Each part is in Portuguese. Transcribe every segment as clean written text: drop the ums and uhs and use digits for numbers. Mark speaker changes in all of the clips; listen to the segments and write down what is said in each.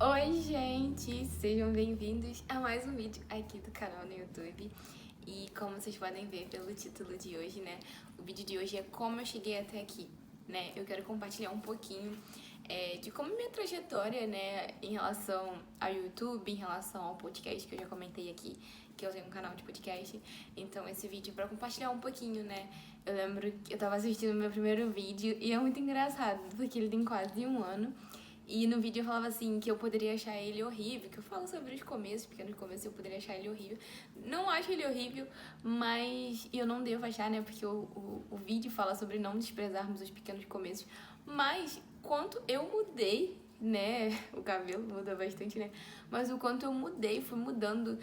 Speaker 1: Oi, gente! Sejam bem-vindos a mais um vídeo aqui do canal no YouTube. E como vocês podem ver pelo título de hoje, né? O vídeo de hoje é como eu cheguei até aqui, né? Eu quero compartilhar um pouquinho de como minha trajetória, né? Em relação ao YouTube, em relação ao podcast, que eu já comentei aqui, que eu tenho um canal de podcast. Então esse vídeo é pra compartilhar um pouquinho, né? Eu lembro que eu tava assistindo meu primeiro vídeo e é muito engraçado, porque ele tem quase um ano. E no vídeo eu falava assim que eu poderia achar ele horrível, que eu falo sobre os começos, porque no começo eu poderia achar ele horrível. Não acho ele horrível, mas eu não devo achar, né? Porque o vídeo fala sobre não desprezarmos os pequenos começos. Mas quanto eu mudei, né? O cabelo muda bastante, né? Mas o quanto eu mudei, fui mudando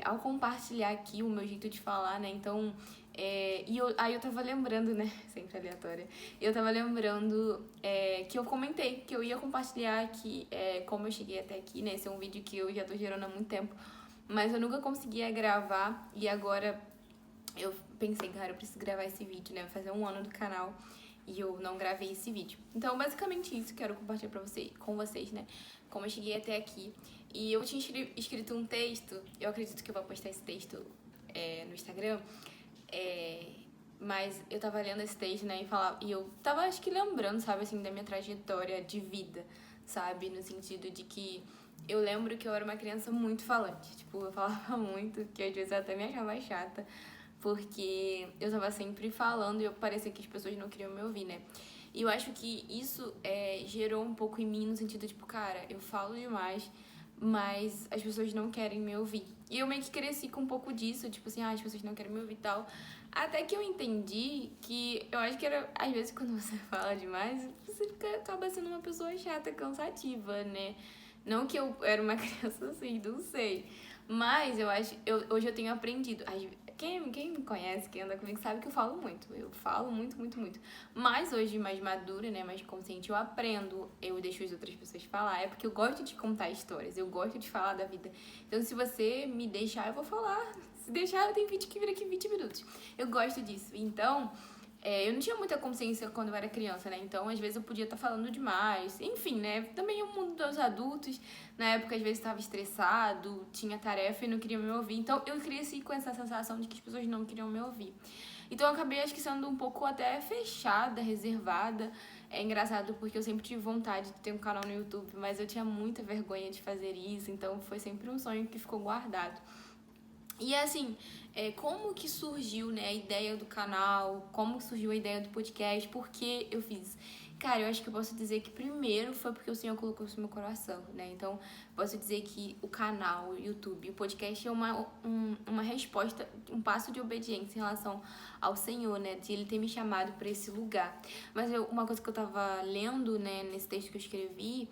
Speaker 1: ao compartilhar aqui o meu jeito de falar, né? Então, aí eu tava lembrando, né? Sempre aleatória. Eu tava lembrando que eu comentei que eu ia compartilhar aqui como eu cheguei até aqui, né? Esse é um vídeo que eu já tô gerando há muito tempo, mas eu nunca conseguia gravar e agora eu pensei, cara, eu preciso gravar esse vídeo, né? Vai fazer um ano do canal e eu não gravei esse vídeo. Então, basicamente isso que eu quero compartilhar com vocês, né? Como eu cheguei até aqui. E eu tinha escrito um texto, eu acredito que eu vou postar esse texto no Instagram, mas eu tava lendo esse texto, né, e eu tava, acho que lembrando, sabe, assim, da minha trajetória de vida, sabe, no sentido de que eu lembro que eu era uma criança muito falante, tipo, eu falava muito, que às vezes eu até me achava chata, porque eu tava sempre falando e eu parecia que as pessoas não queriam me ouvir, né. E eu acho que isso gerou um pouco em mim, no sentido, tipo, cara, eu falo demais, mas as pessoas não querem me ouvir. E eu meio que cresci com um pouco disso, tipo assim, as pessoas não querem me ouvir e tal. Até que eu entendi que eu acho que era, às vezes, quando você fala demais, você acaba sendo uma pessoa chata, cansativa, né? Não que eu era uma criança assim, não sei. Mas eu acho, hoje eu tenho aprendido. Quem me conhece, quem anda comigo, sabe que eu falo muito. Eu falo muito, muito, muito. Mas hoje, mais madura, né, mais consciente, eu aprendo, eu deixo as outras pessoas falar. É porque eu gosto de contar histórias, eu gosto de falar da vida. Então, se você me deixar, eu vou falar. Se deixar, eu tenho vídeo que vira aqui 20 minutos. Eu gosto disso. Então, eu não tinha muita consciência quando eu era criança, né? Então, às vezes, eu podia estar falando demais. Enfim, né? Também o mundo dos adultos. Na época, às vezes, estava estressado, tinha tarefa e não queria me ouvir. Então, eu cresci com essa sensação de que as pessoas não queriam me ouvir. Então, eu acabei, acho que, sendo um pouco até fechada, reservada. É engraçado porque eu sempre tive vontade de ter um canal no YouTube, mas eu tinha muita vergonha de fazer isso. Então, foi sempre um sonho que ficou guardado. E assim, como que surgiu, né, a ideia do canal, como surgiu a ideia do podcast, por que eu fiz? Cara, eu acho que eu posso dizer que primeiro foi porque o Senhor colocou isso no meu coração, né? Então, posso dizer que o canal, o YouTube, o podcast é uma resposta, um passo de obediência em relação ao Senhor, né? De Ele ter me chamado para esse lugar. Mas uma coisa que eu tava lendo, né, nesse texto que eu escrevi,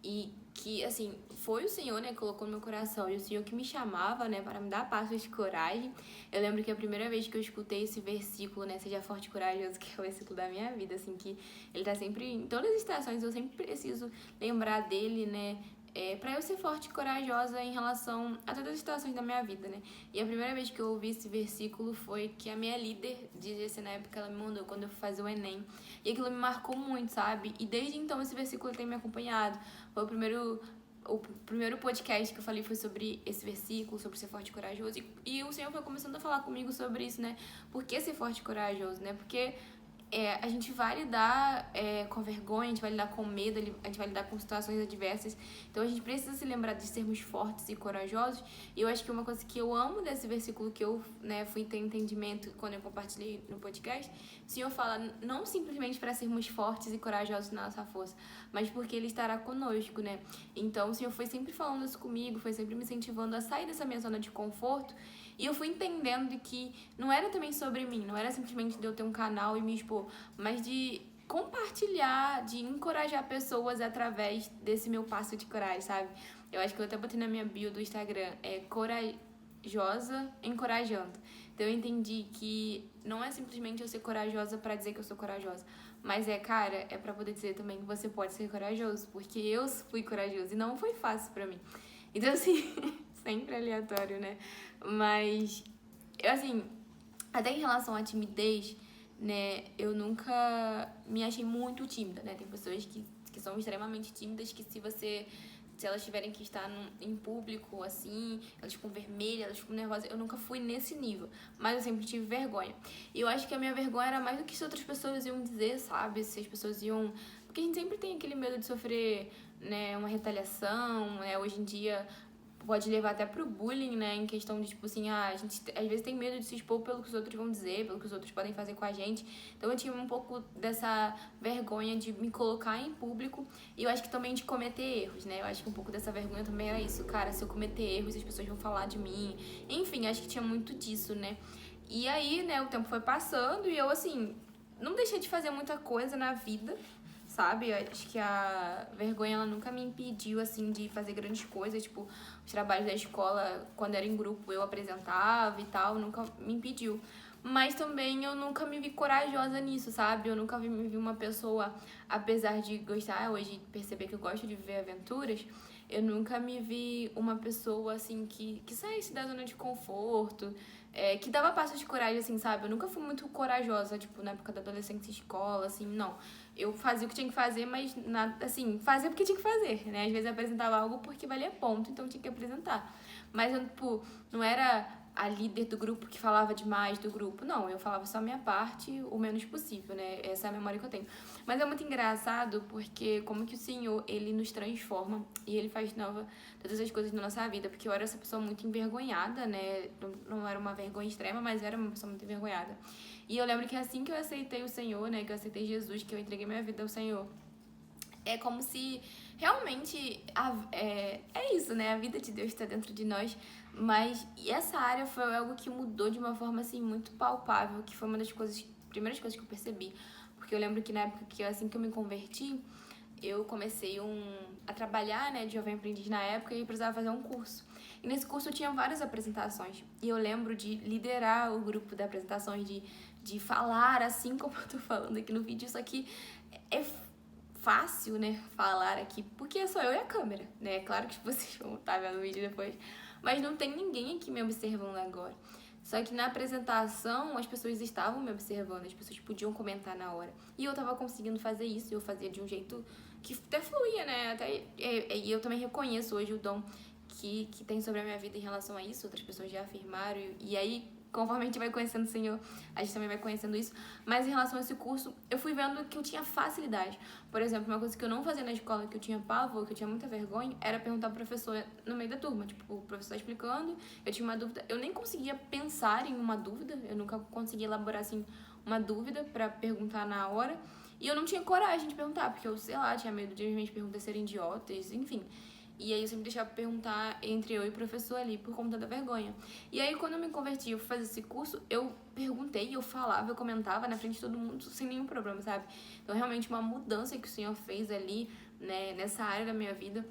Speaker 1: e que, assim, foi o Senhor, né, que colocou no meu coração, e o Senhor que me chamava, né, para me dar passos de coragem. Eu lembro que a primeira vez que eu escutei esse versículo, né, seja forte e corajoso, que é o versículo da minha vida, assim, que ele tá sempre, em todas as estações, eu sempre preciso lembrar dele, né, pra eu ser forte e corajosa em relação a todas as situações da minha vida, né. E a primeira vez que eu ouvi esse versículo foi que a minha líder de GC, na época, ela me mandou quando eu fui fazer o Enem. E aquilo me marcou muito, sabe? E desde então esse versículo tem me acompanhado. Foi o primeiro podcast que eu falei foi sobre esse versículo, sobre ser forte e corajoso. E o Senhor foi começando a falar comigo sobre isso, né? Por que ser forte e corajoso, né? Porque a gente vai lidar com vergonha, a gente vai lidar com medo, a gente vai lidar com situações adversas. Então a gente precisa se lembrar de sermos fortes e corajosos. E eu acho que uma coisa que eu amo desse versículo, que eu fui ter entendimento quando eu compartilhei no podcast, o Senhor fala não simplesmente para sermos fortes e corajosos na nossa força, mas porque Ele estará conosco, né? Então o Senhor foi sempre falando isso comigo, foi sempre me incentivando a sair dessa minha zona de conforto. E eu fui entendendo que não era também sobre mim, não era simplesmente de eu ter um canal e me expor, mas de compartilhar, de encorajar pessoas através desse meu passo de coragem, sabe? Eu acho que eu até botei na minha bio do Instagram, corajosa encorajando. Então eu entendi que não é simplesmente eu ser corajosa pra dizer que eu sou corajosa, mas cara, é pra poder dizer também que você pode ser corajoso, porque eu fui corajoso e não foi fácil pra mim. Então assim, sempre aleatório, né? Mas, assim, até em relação à timidez, né, eu nunca me achei muito tímida, né? Tem pessoas que são extremamente tímidas, que se você se elas tiverem que estar em público, assim, elas ficam vermelhas, elas ficam nervosas. Eu nunca fui nesse nível, mas eu sempre tive vergonha. E eu acho que a minha vergonha era mais do que se outras pessoas iam dizer, sabe? Se as pessoas iam... Porque a gente sempre tem aquele medo de sofrer, né, uma retaliação, né? Hoje em dia pode levar até pro bullying, né? Em questão de, tipo assim, a gente às vezes tem medo de se expor pelo que os outros vão dizer, pelo que os outros podem fazer com a gente. Então eu tive um pouco dessa vergonha de me colocar em público e eu acho que também de cometer erros, né? Eu acho que um pouco dessa vergonha também era isso, cara, se eu cometer erros, as pessoas vão falar de mim. Enfim, acho que tinha muito disso, né? E aí, né, o tempo foi passando e eu, assim, não deixei de fazer muita coisa na vida, sabe? Eu acho que a vergonha, ela nunca me impediu, assim, de fazer grandes coisas. Tipo, os trabalhos da escola, quando era em grupo, eu apresentava e tal, nunca me impediu. Mas também eu nunca me vi corajosa nisso, sabe? Eu nunca me vi uma pessoa, apesar de gostar, hoje perceber que eu gosto de viver aventuras, eu nunca me vi uma pessoa, assim, que saísse da zona de conforto, que dava passos de coragem, assim, sabe? Eu nunca fui muito corajosa, tipo, na época da adolescência e escola, assim, não. Eu fazia o que tinha que fazer, mas, nada, assim, fazia porque tinha que fazer, né? Às vezes eu apresentava algo porque valia ponto, então tinha que apresentar. Mas eu, tipo, não era a líder do grupo que falava demais do grupo. Não, eu falava só a minha parte, o menos possível, né? Essa é a memória que eu tenho. Mas é muito engraçado porque como que o Senhor, ele nos transforma e ele faz nova todas as coisas na nossa vida. Porque eu era essa pessoa muito envergonhada, né? Não era uma vergonha extrema, mas era uma pessoa muito envergonhada. E eu lembro que assim que eu aceitei o Senhor, né? Que eu aceitei Jesus, que eu entreguei minha vida ao Senhor, é como se realmente é isso, né? A vida de Deus está dentro de nós. Mas e essa área foi algo que mudou de uma forma assim muito palpável, que foi uma das primeiras coisas que eu percebi. Porque eu lembro que na época que assim que eu me converti, eu comecei a trabalhar, né, de jovem aprendiz na época e precisava fazer um curso. E nesse curso eu tinha várias apresentações. E eu lembro de liderar o grupo de apresentações, de falar assim como eu tô falando aqui no vídeo. Só que é fácil, né, falar aqui, porque é só eu e a câmera, né? Claro que vocês vão estar vendo o vídeo depois, mas não tem ninguém aqui me observando agora. Só que na apresentação as pessoas estavam me observando, as pessoas podiam comentar na hora. E eu tava conseguindo fazer isso, eu fazia de um jeito que até fluía, né? E eu também reconheço hoje o dom que tem sobre a minha vida em relação a isso, outras pessoas já afirmaram, e aí conforme a gente vai conhecendo o Senhor, a gente também vai conhecendo isso. Mas em relação a esse curso, eu fui vendo que eu tinha facilidade. Por exemplo, uma coisa que eu não fazia na escola, que eu tinha pavor, que eu tinha muita vergonha, era perguntar pro professor no meio da turma. Tipo, o professor explicando, eu tinha uma dúvida. Eu nem conseguia pensar em uma dúvida, eu nunca conseguia elaborar, assim, uma dúvida pra perguntar na hora. E eu não tinha coragem de perguntar, porque eu, sei lá, tinha medo de as minhas perguntas serem idiotas, enfim. E aí eu sempre deixava perguntar entre eu e o professor ali por conta da vergonha. E aí quando eu me converti, eu fui fazer esse curso, eu perguntei, eu falava, eu comentava na frente de todo mundo sem nenhum problema, sabe? Então realmente uma mudança que o Senhor fez ali, né, nessa área da minha vida,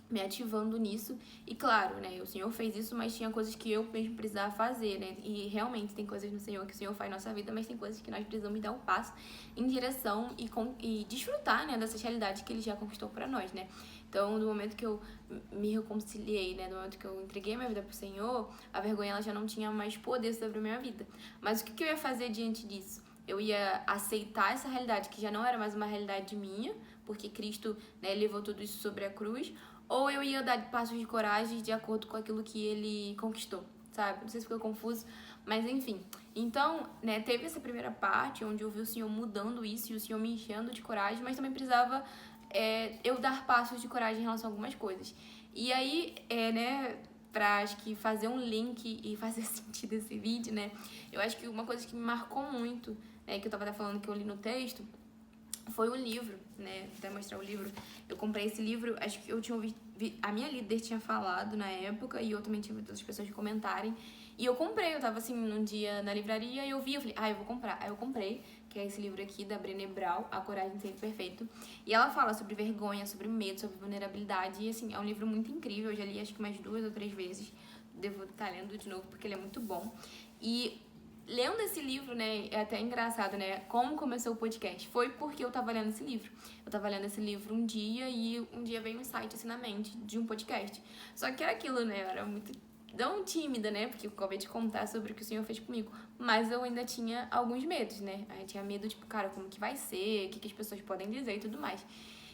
Speaker 1: me ativando nisso. E claro, né, o Senhor fez isso, mas tinha coisas que eu mesmo precisava fazer, né? E realmente tem coisas no Senhor que o Senhor faz na nossa vida, mas tem coisas que nós precisamos dar um passo em direção e desfrutar, né, dessas realidades que Ele já conquistou para nós, né? Então, no momento que eu me reconciliei, né, no momento que eu entreguei minha vida pro Senhor, a vergonha ela já não tinha mais poder sobre a minha vida. Mas o que eu ia fazer diante disso? Eu ia aceitar essa realidade que já não era mais uma realidade minha, porque Cristo, né, levou tudo isso sobre a cruz, ou eu ia dar passos de coragem de acordo com aquilo que Ele conquistou, sabe? Não sei se ficou confuso, mas enfim. Então, né, teve essa primeira parte onde eu vi o Senhor mudando isso e o Senhor me enchendo de coragem, mas também precisava eu dar passos de coragem em relação a algumas coisas. E aí, né, pra acho que fazer um link e fazer sentido esse vídeo, né, eu acho que uma coisa que me marcou muito, né, que eu tava até falando que eu li no texto, foi um livro, né, vou até mostrar o livro. Eu comprei esse livro, acho que eu tinha ouvido, a minha líder tinha falado na época e eu também tinha ouvido outras pessoas comentarem. E eu comprei, eu tava assim, num dia na livraria e eu vi, eu falei, eu vou comprar. Aí eu comprei, que é esse livro aqui da Brené Brown, A Coragem de Ser Perfeito. E ela fala sobre vergonha, sobre medo, sobre vulnerabilidade. E assim, é um livro muito incrível, eu já li acho que umas 2 ou 3 vezes. Devo estar lendo de novo porque ele é muito bom. E lendo esse livro, né, é até engraçado, né, como começou o podcast. Foi porque eu tava lendo esse livro. Eu tava lendo esse livro um dia e um dia veio um insight assim na mente de um podcast. Só que era aquilo, né, eu era muito tão tímida, né, porque eu acabei de contar sobre o que o Senhor fez comigo. Mas eu ainda tinha alguns medos, né, eu tinha medo, tipo, cara, como que vai ser, o que as pessoas podem dizer e tudo mais.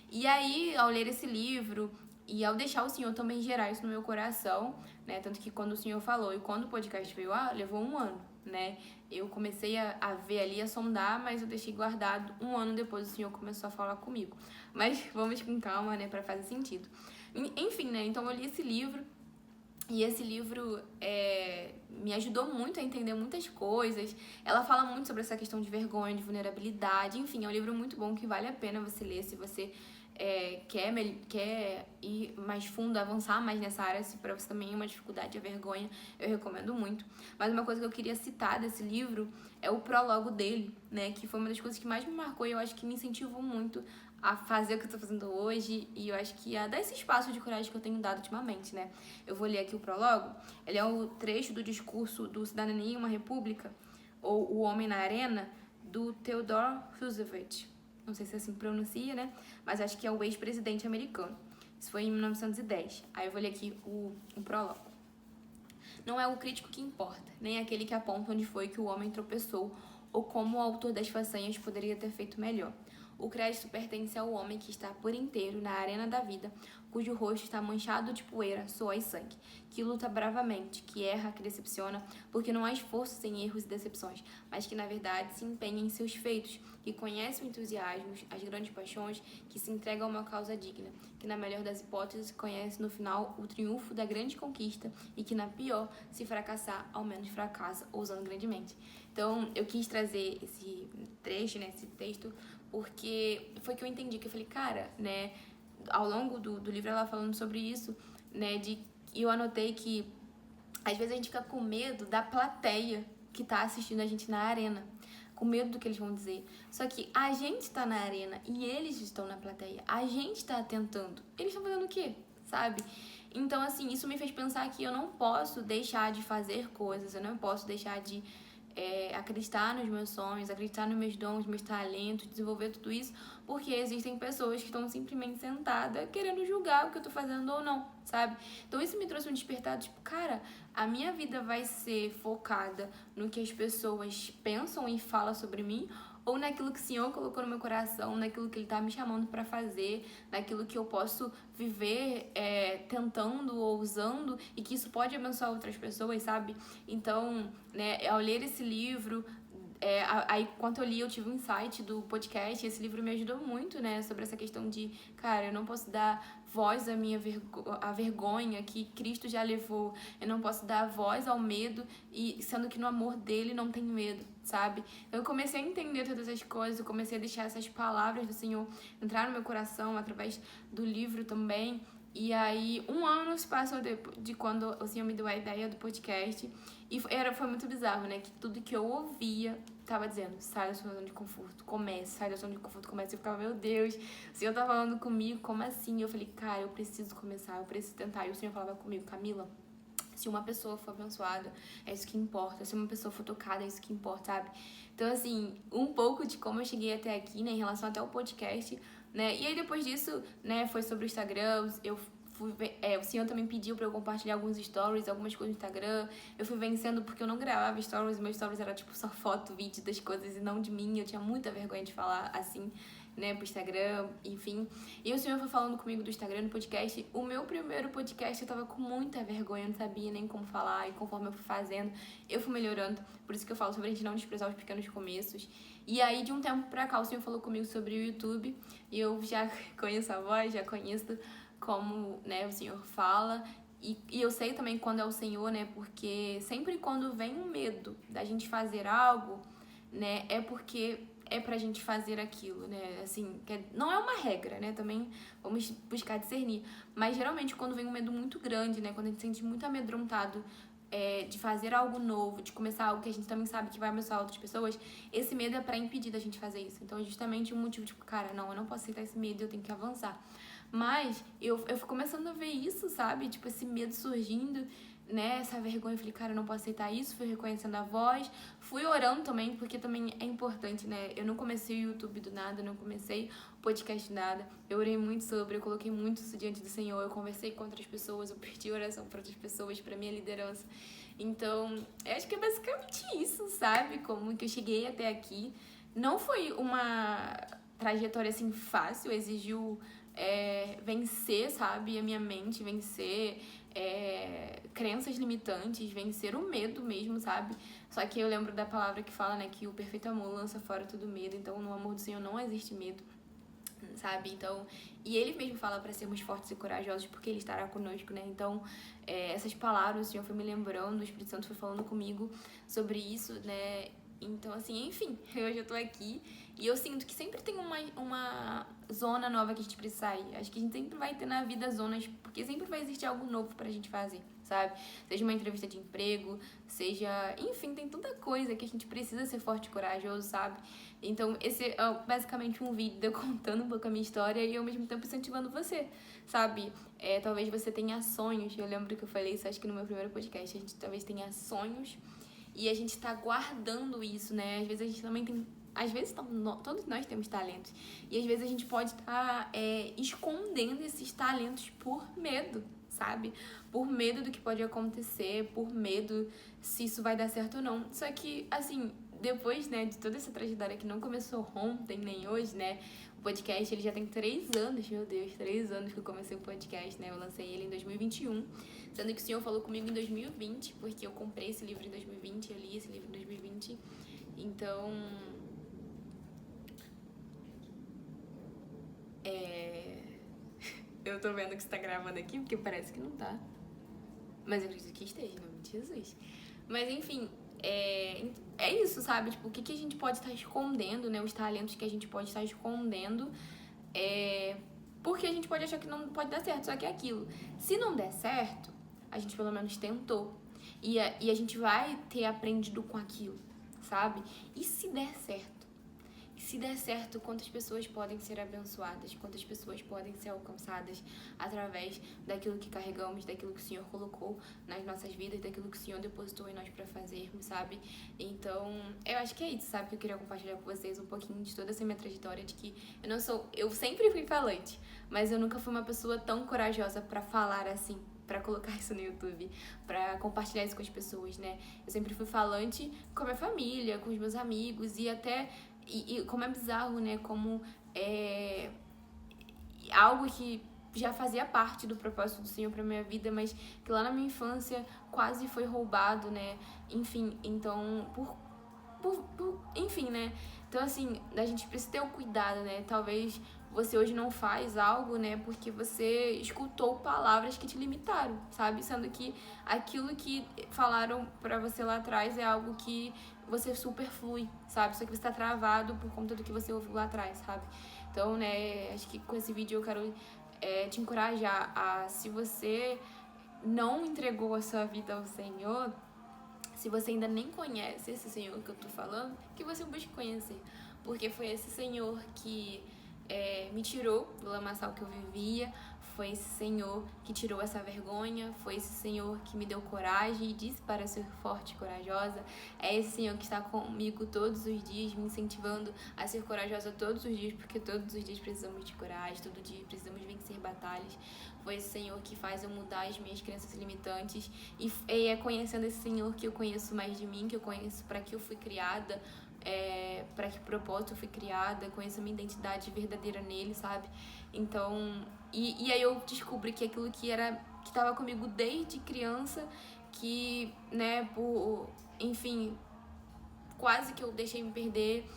Speaker 1: E aí, ao ler esse livro, E ao deixar o Senhor também gerar isso no meu coração, né? Tanto que quando o Senhor falou e quando o podcast veio, levou 1 ano, né? Eu comecei a ver ali, a sondar, mas eu deixei guardado. 1 ano depois o Senhor começou a falar comigo. Mas vamos com calma, né? Pra fazer sentido. Enfim, né? Então eu li esse livro. E esse livro me ajudou muito a entender muitas coisas. Ela fala muito sobre essa questão de vergonha, de vulnerabilidade. Enfim, é um livro muito bom que vale a pena você ler se você quer ir mais fundo, avançar mais nessa área. Se para você também é uma dificuldade, a vergonha, eu recomendo muito. Mas uma coisa que eu queria citar desse livro é o prólogo dele, né? Que foi uma das coisas que mais me marcou e eu acho que me incentivou muito a fazer o que eu tô fazendo hoje, e eu acho que a dar esse espaço de coragem que eu tenho dado ultimamente, né? Eu vou ler aqui o prólogo. Ele é o trecho do discurso do Cidadania em uma República, ou O Homem na Arena, do Theodore Roosevelt. Não sei se assim pronuncia, né? Mas acho que é o ex-presidente americano. Isso foi em 1910. Aí eu vou ler aqui o prólogo. Não é o crítico que importa, nem aquele que aponta onde foi que o homem tropeçou, ou como o autor das façanhas poderia ter feito melhor. O crédito pertence ao homem que está por inteiro na arena da vida, cujo rosto está manchado de poeira, suor e sangue, que luta bravamente, que erra, que decepciona, porque não há esforço sem erros e decepções, mas que na verdade se empenha em seus feitos, que conhece o entusiasmo, as grandes paixões, que se entrega a uma causa digna, que na melhor das hipóteses conhece no final o triunfo da grande conquista e que na pior, se fracassar, ao menos fracassa, ousando grandemente. Então, eu quis trazer esse trecho, né, esse texto, porque foi que eu entendi, que eu falei, cara, né, ao longo do livro ela falando sobre isso, né, e eu anotei que às vezes a gente fica com medo da plateia que tá assistindo a gente na arena, com medo do que eles vão dizer. Só que a gente tá na arena e eles estão na plateia, a gente tá tentando, eles estão fazendo o quê, sabe? Então, assim, isso me fez pensar que eu não posso deixar de fazer coisas, eu não posso deixar de acreditar nos meus sonhos, acreditar nos meus dons, meus talentos, desenvolver tudo isso, porque existem pessoas que estão simplesmente sentadas querendo julgar o que eu tô fazendo ou não, sabe? Então isso me trouxe um despertar, tipo, cara, a minha vida vai ser focada no que as pessoas pensam e falam sobre mim, ou naquilo que o Senhor colocou no meu coração, naquilo que Ele tá me chamando para fazer, naquilo que eu posso viver tentando, ousando, e que isso pode abençoar outras pessoas, sabe? Então, né, ao ler esse livro, aí quando eu li eu tive um insight do podcast, e esse livro me ajudou muito, né, sobre essa questão de, cara, eu não posso dar voz à minha à vergonha que Cristo já levou, eu não posso dar voz ao medo, e sendo que no amor dele não tem medo, sabe? Eu comecei a entender todas as coisas, eu comecei a deixar essas palavras do Senhor entrar no meu coração através do livro também. E aí, 1 ano se passou de quando o Senhor me deu a ideia do podcast. E foi muito bizarro, né? Que tudo que eu ouvia tava dizendo, sai da sua zona de conforto, comece, sai da zona de conforto, comece. Eu ficava, meu Deus, o Senhor tá falando comigo, como assim? Eu falei, cara, eu preciso começar, eu preciso tentar. E o Senhor falava comigo, Camila, se uma pessoa for abençoada, é isso que importa. Se uma pessoa for tocada, é isso que importa, sabe? Então, assim, um pouco de como eu cheguei até aqui, né, em relação até ao podcast, né? E aí, depois disso, né, foi sobre o Instagram, o Senhor também pediu pra eu compartilhar alguns stories, algumas coisas no Instagram. Eu fui vencendo porque eu não gravava stories, meus stories era tipo só foto, vídeo das coisas e não de mim. Eu tinha muita vergonha de falar assim, né, pro Instagram, enfim. E o Senhor foi falando comigo do Instagram, no podcast. O meu primeiro podcast eu tava com muita vergonha, eu não sabia nem como falar, e conforme eu fui fazendo, eu fui melhorando. Por isso que eu falo sobre a gente não desprezar os pequenos começos. E aí, de um tempo pra cá, o Senhor falou comigo sobre o YouTube, e eu já conheço a voz, já conheço como, né, o Senhor fala, e eu sei também quando é o Senhor, né, porque sempre quando vem um medo da gente fazer algo, né, é porque é pra gente fazer aquilo, né, assim, não é uma regra, né, também vamos buscar discernir, mas geralmente quando vem um medo muito grande, né, quando a gente se sente muito amedrontado de fazer algo novo, de começar algo que a gente também sabe que vai abençoar outras pessoas, esse medo é pra impedir da gente fazer isso. Então é justamente um motivo, tipo, cara, não, eu não posso aceitar esse medo, eu tenho que avançar. Mas eu fui começando a ver isso, sabe? Tipo, esse medo surgindo, né? Essa vergonha. Eu falei, cara, eu não posso aceitar isso. Fui reconhecendo a voz. Fui orando também, porque também é importante, né? Eu não comecei o YouTube do nada, não comecei o podcast do nada. Eu orei muito sobre, eu coloquei muito isso diante do Senhor. Eu conversei com outras pessoas, eu pedi oração para outras pessoas, para minha liderança. Então, eu acho que é basicamente isso, sabe? Como que eu cheguei até aqui. Não foi uma trajetória, assim, fácil, exigiu vencer, sabe, a minha mente, vencer crenças limitantes, vencer o medo mesmo, sabe? Só que eu lembro da palavra que fala, né, que o perfeito amor lança fora todo medo, então no amor do Senhor não existe medo, sabe? Então, e ele mesmo fala para sermos fortes e corajosos porque ele estará conosco, né? Então, essas palavras o Senhor foi me lembrando, o Espírito Santo foi falando comigo sobre isso, né? Então, assim, enfim, hoje eu tô aqui e eu sinto que sempre tem uma zona nova que a gente precisa sair. Acho que a gente sempre vai ter na vida zonas, porque sempre vai existir algo novo pra gente fazer, sabe? Seja uma entrevista de emprego, seja... Enfim, tem tanta coisa que a gente precisa ser forte e corajoso, sabe? Então, esse é basicamente um vídeo de eu contando um pouco a minha história e ao mesmo tempo incentivando você, sabe? Talvez você tenha sonhos, eu lembro que eu falei isso, acho que no meu primeiro podcast, a gente talvez tenha sonhos e a gente tá guardando isso, né? Às vezes a gente também tem... Às vezes todos nós temos talentos e às vezes a gente pode estar escondendo esses talentos por medo, sabe? Por medo do que pode acontecer, por medo se isso vai dar certo ou não. Só que, assim, depois, né, de toda essa trajetória que não começou ontem nem hoje, né? O podcast, ele já tem 3 anos, meu Deus, 3 anos que eu comecei o podcast, né? Eu lancei ele em 2021, sendo que o Senhor falou comigo em 2020, porque eu comprei esse livro em 2020, eu li esse livro em 2020. Então... Eu tô vendo que você tá gravando aqui, porque parece que não tá. Mas eu acredito que esteja, em nome de Jesus. Mas, enfim, é isso, sabe? Tipo, o que a gente pode estar escondendo, né? Os talentos que a gente pode estar escondendo. Porque a gente pode achar que não pode dar certo, só que é aquilo. Se não der certo, a gente pelo menos tentou. E a gente vai ter aprendido com aquilo, sabe? E se der certo? Se der certo, quantas pessoas podem ser abençoadas, quantas pessoas podem ser alcançadas através daquilo que carregamos, daquilo que o Senhor colocou nas nossas vidas, daquilo que o Senhor depositou em nós para fazermos, sabe? Então, eu acho que é isso, sabe? Que eu queria compartilhar com vocês um pouquinho de toda essa minha trajetória, de que eu sempre fui falante, mas eu nunca fui uma pessoa tão corajosa para falar assim, pra colocar isso no YouTube, pra compartilhar isso com as pessoas, né? Eu sempre fui falante com a minha família, com os meus amigos e até... E como é bizarro, né? Como é algo que já fazia parte do propósito do Senhor pra minha vida, mas que lá na minha infância quase foi roubado, né? Enfim, então, enfim, né? Então, assim, a gente precisa ter o cuidado, né? Talvez você hoje não faz algo, né? Porque você escutou palavras que te limitaram, sabe? Sendo que aquilo que falaram pra você lá atrás é algo que você super flui, sabe? Só que você tá travado por conta do que você ouviu lá atrás, sabe? Então, né, acho que com esse vídeo eu quero te encorajar a, se você não entregou a sua vida ao Senhor, se você ainda nem conhece esse Senhor que eu tô falando, que você busque conhecer. Porque foi esse Senhor que me tirou do lamaçal que eu vivia, foi esse Senhor que tirou essa vergonha, foi esse Senhor que me deu coragem e disse para ser forte e corajosa. É esse Senhor que está comigo todos os dias, me incentivando a ser corajosa todos os dias, porque todos os dias precisamos de coragem, todo dia precisamos vencer batalhas. Foi esse Senhor que faz eu mudar as minhas crenças limitantes e é conhecendo esse Senhor que eu conheço mais de mim, que eu conheço para que eu fui criada, para que propósito eu fui criada, conheço a minha identidade verdadeira nele, sabe? Então, e aí eu descobri que aquilo que estava comigo desde criança, que, né, enfim, quase que eu deixei me perder,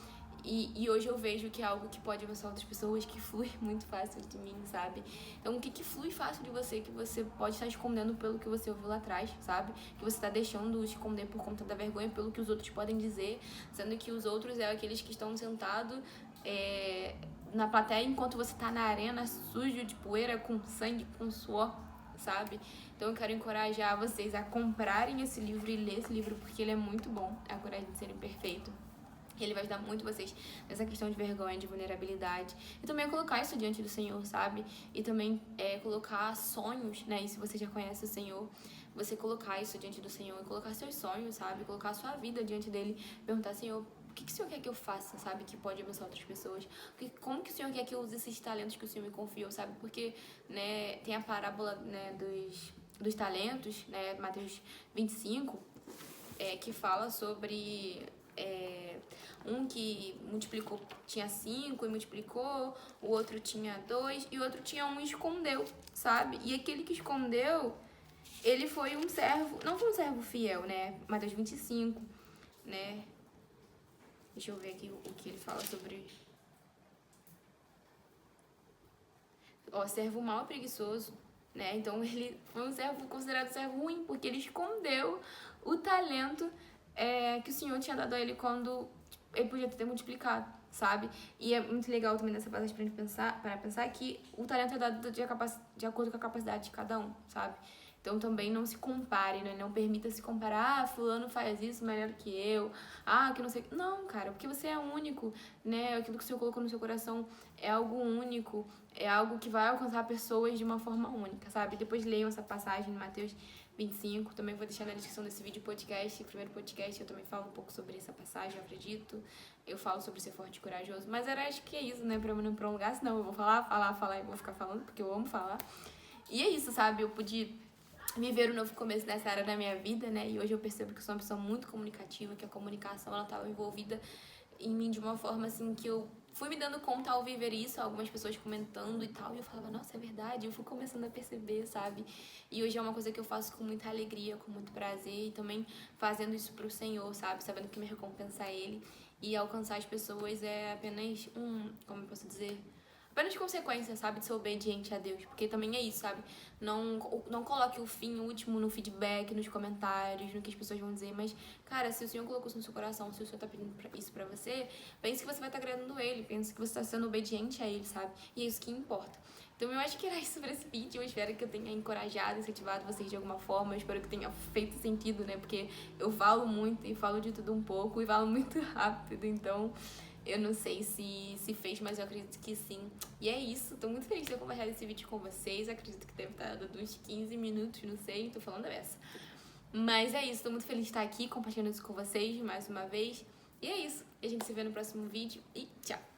Speaker 1: e hoje eu vejo que é algo que pode abençoar outras pessoas, que flui muito fácil de mim, sabe? Então, o que flui fácil de você, que você pode estar escondendo pelo que você ouviu lá atrás, sabe? Que você está deixando esconder por conta da vergonha, pelo que os outros podem dizer, sendo que os outros é aqueles que estão sentados na plateia enquanto você tá na arena, sujo de poeira, com sangue, com suor, sabe? Então eu quero encorajar vocês a comprarem esse livro e ler esse livro, porque ele é muito bom, A Coragem de Ser Imperfeito. Ele vai ajudar muito vocês nessa questão de vergonha, de vulnerabilidade. E também colocar isso diante do Senhor, sabe? E também colocar sonhos, né? E se você já conhece o Senhor, você colocar isso diante do Senhor e colocar seus sonhos, sabe? Colocar a sua vida diante dele. Perguntar, Senhor, o que o Senhor quer que eu faça, sabe? Que pode abençoar outras pessoas. Como que o Senhor quer que eu use esses talentos que o Senhor me confiou, sabe? Porque, né, tem a parábola, né, dos talentos, né? Mateus 25, que fala sobre... Um que multiplicou, tinha 5 e multiplicou, o outro tinha 2 e o outro tinha 1 e escondeu, sabe? E aquele que escondeu, ele foi um servo, não foi um servo fiel, né? Mateus 25, né? Deixa eu ver aqui o que ele fala sobre... Ó, servo mau e preguiçoso, né? Então ele foi um servo considerado servo ruim, porque ele escondeu o talento que o Senhor tinha dado a ele quando ele podia ter multiplicado, sabe? E é muito legal também nessa passagem pra gente pensar que o talento é dado de acordo com a capacidade de cada um, sabe? Então também não se compare, né? Não permita se comparar, fulano faz isso melhor que eu, que não sei... Não, cara, porque você é único, né? Aquilo que o Senhor colocou no seu coração é algo único, é algo que vai alcançar pessoas de uma forma única, sabe? Depois leiam essa passagem em Mateus 25, também vou deixar na descrição desse vídeo podcast, primeiro podcast, eu também falo um pouco sobre essa passagem, eu acredito. Eu falo sobre ser forte e corajoso, mas acho que é isso, né? Pra eu não prolongar, senão eu vou falar e vou ficar falando, porque eu amo falar. E é isso, sabe? Eu pude viver um novo começo nessa área da minha vida, né? E hoje eu percebo que eu sou uma pessoa muito comunicativa, que a comunicação, ela estava envolvida em mim de uma forma, assim, que eu fui me dando conta ao viver isso, algumas pessoas comentando e tal, e eu falava, nossa, é verdade, eu fui começando a perceber, sabe? E hoje é uma coisa que eu faço com muita alegria, com muito prazer, e também fazendo isso pro Senhor, sabe? Sabendo que me recompensa a Ele, e alcançar as pessoas é apenas como eu posso dizer... apenas consequência, sabe, de ser obediente a Deus, porque também é isso, sabe, não coloque o fim, o último no feedback, nos comentários, no que as pessoas vão dizer, mas, cara, se o Senhor colocou isso no seu coração, se o Senhor tá pedindo isso pra você, pense que você vai estar agradando Ele, pense que você tá sendo obediente a Ele, sabe, e é isso que importa. Então eu acho que era isso pra esse vídeo, eu espero que eu tenha encorajado, incentivado vocês de alguma forma, eu espero que tenha feito sentido, né, porque eu falo muito e falo de tudo um pouco e falo muito rápido, então... eu não sei se fez, mas eu acredito que sim. E é isso, tô muito feliz de ter compartilhado esse vídeo com vocês. Acredito que deve estar dando uns 15 minutos, não sei, tô falando dessa. Mas é isso, tô muito feliz de estar aqui compartilhando isso com vocês mais uma vez. E é isso, a gente se vê no próximo vídeo e tchau!